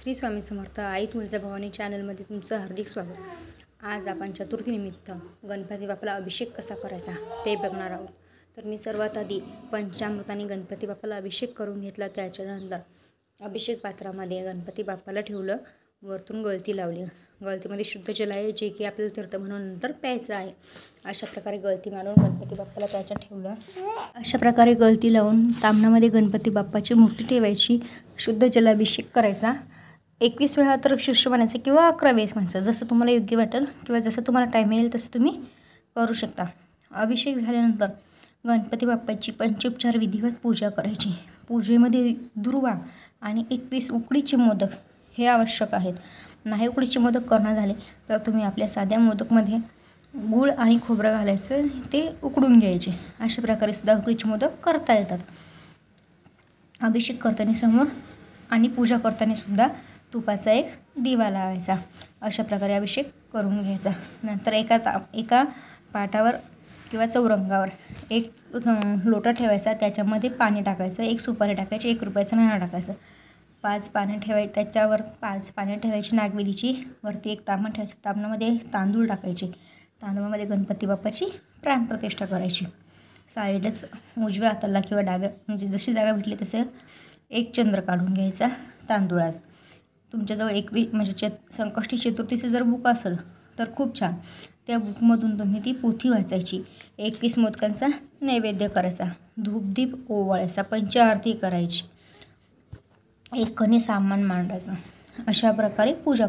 श्री स्वामी समर्थ आई तुळजाभवानी चॅनलमध्ये तुमचं हार्दिक स्वागत। आज आपण चतुर्थीनिमित्त गणपती बाप्पाला अभिषेक कसा करायचा ते बघणार आहोत। तर मी सर्वात आधी पंचामृताने गणपती बाप्पाला अभिषेक करून घेतला। त्याच्यानंतर अभिषेक पात्रामध्ये गणपती बाप्पाला ठेवलं, वरतून गळती लावली। गळतीमध्ये शुद्ध जल आहे जे की आपल्याला तीर्थ म्हणून नंतर प्यायचं आहे। अशा प्रकारे गळती मारून गणपती बाप्पाला त्याच्यात ठेवलं। अशा प्रकारे गळती लावून तामणामध्ये गणपती बाप्पाची मूर्ती ठेवायची, शुद्ध जलाभिषेक करायचा। 21 वेळा तर शीर्ष म्हणायचं किंवा 11 वेळेस म्हणायचं, जसं तुम्हाला योग्य वाटेल किंवा जसं तुम्हाला टाईम येईल तसं तुम्ही करू शकता। अभिषेक झाल्यानंतर गणपती बाप्पाची पंचोपचार विधिवत पूजा करायची। पूजेमध्ये दुर्वा आणि 21 उकडीचे मोदक हे आवश्यक आहेत। नाही उकडीचे मोदक करणं झाले तर तुम्ही आपल्या साध्या मोदकमध्ये गूळ आणि खोबरं घालायचं, ते उकडून घ्यायचे। अशा प्रकारे सुद्धा उकडीचे मोदक करता येतात। अभिषेक करताना समोर आणि पूजा करताना सुद्धा तुपाचा एक दिवा लावायचा। अशा प्रकारे अभिषेक करून घ्यायचा। नंतर एका पाटावर किंवा चौरंगावर एक लोटा ठेवायचा, त्याच्यामध्ये पाणी टाकायचं, एक सुपारी टाकायची, 1 रुपयाचं नाणं टाकायचं, 5 पानं ठेवायची, त्याच्यावर 5 पानं ठेवायची नागवेलीची, वरती एक तांबा ठेवायचं, तांबणामध्ये तांदूळ टाकायचे, तांदूळामध्ये गणपती बाप्पाची प्राणप्रतिष्ठा करायची। साईडच उजव्या हाताला किंवा डाव्या म्हणजे जशी जागा भेटली तसे एक चंद्र काढून घ्यायचा तांदूळाचा। तुमच्याजवळ म्हणजे संकष्टी चतुर्थीचं जर बुक असेल तर खूप छान, त्या बुकमधून तुम्ही ती पोथी वाचायची। 21 मोदकांचा नैवेद्य करायचा, धूपदीप ओवाळायचा, पंचाआरती करायची, एक कणी सामान मांडायचं। अशा प्रकारे पूजा